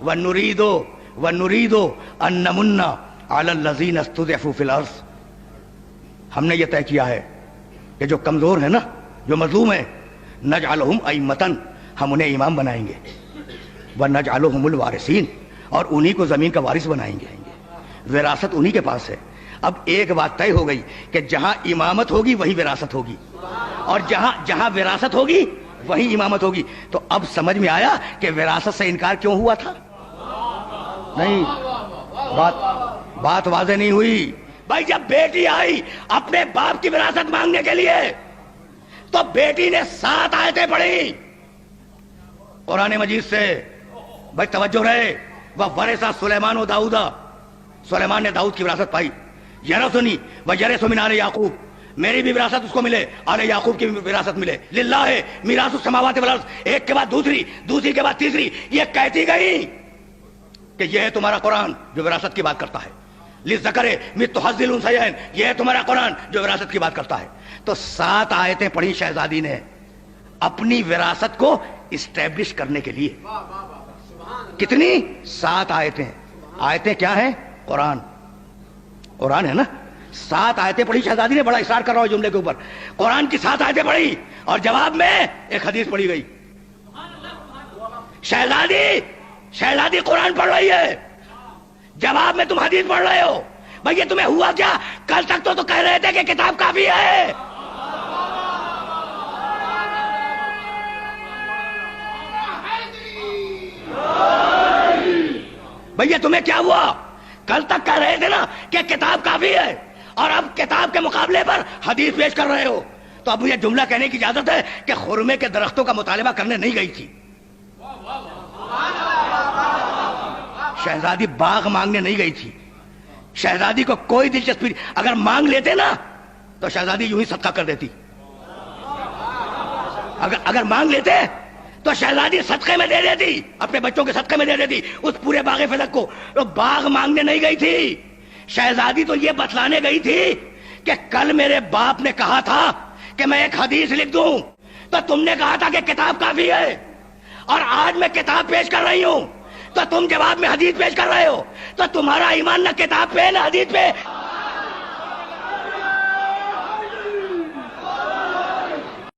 وَنُرِيدُ أَن نَّمُنَّ عَلَى الَّذِينَ اسْتُضْعِفُوا فِي الْأَرْضِ. ہم نے یہ طے کیا ہے کہ جو کمزور ہیں نا، جو مظلوم ہیں، نجعلہم ائمۃ، ہم انہیں امام بنائیں گے، ونجعلہم الوارثین، اور انہی کو زمین کا وارث بنائیں گے. وراثت انہی کے پاس ہے. اب ایک بات طے ہو گئی کہ جہاں امامت ہوگی وہی وراثت ہوگی، اور جہاں وراثت ہوگی وہی امامت ہوگی. تو اب سمجھ میں آیا کہ وراثت سے انکار کیوں ہوا تھا؟ نہیں، بات واضح نہیں ہوئی. بھائی جب بیٹی آئی اپنے باپ کی وراثت مانگنے کے لیے تو بیٹی نے 7 آیتیں پڑھی قرآن مجید سے. بھائی توجہ رہے. وَوَرِثَ سُلَيْمَانُ دَاؤُدَ، سلیمان نے داؤد کی وراثت پائی. یرثنی وَیرث مِنْ آلِ یعقوب، میری بھی وراثت اس کو ملے، آل یعقوب کی بھی وراثت ملے. للہ میراث السماوات والارض، ایک کے بعد دوسری کے بعد تیسری یہ کہتی گئی کہ یہ ہے تمہارا قرآن جو وراثت کی بات کرتا ہے. للذکر مثل حظ الانثیین، یہ ہے تمہارا قرآن جو وراثت کی بات کرتا ہے. تو 7 آیتیں پڑھی شہزادی نے اپنی وراثت کو اسٹیبلش کرنے کے لیے. کتنی؟ 7 آیتیں. آیتیں کیا ہیں؟ قرآن ہے نا. 7 آیتیں پڑھی شہزادی نے. بڑا اصرار کر رہا ہوں جملے کے اوپر. قرآن کی 7 آیتیں پڑھی اور جواب میں ایک حدیث پڑھی گئی. شہزادی قرآن پڑھ رہی ہے، جواب میں تم حدیث پڑھ رہے ہو. بھئی یہ تمہیں ہوا کیا؟ کل تک تو کہہ رہے تھے کہ کتاب کافی ہے. بھئی تمہیں کیا ہوا؟ کل تک کہہ رہے تھے نا کہ کتاب کافی ہے، اور اب کتاب کے مقابلے پر حدیث پیش کر رہے ہو. تو اب مجھے جملہ کہنے کی اجازت ہے کہ خرمے کے درختوں کا مطالبہ کرنے نہیں گئی تھی. شہزادی باغ مانگنے نہیں گئی تھی. شہزادی کو کوئی دلچسپی، اگر مانگ لیتے نا تو شہزادی یوں ہی صدقہ کر دیتی. اگر مانگ لیتے تو شہزادی صدقے میں دے دیتی، اپنے بچوں کے صدقے میں دے دیتی اس پورے باغ فلک کو. تو باغ مانگنے نہیں گئی تھی. شہزادی تو یہ بتلانے گئی تھی کہ کل میرے باپ نے کہا تھا کہ میں ایک حدیث لکھ دوں، تو تم نے کہا تھا کہ کتاب کافی ہے، اور آج میں کتاب پیش کر رہی ہوں تو تم جواب میں حدیث پیش کر رہے ہو. تو تمہارا ایمان نہ کتاب پہ نہ حدیث پہ.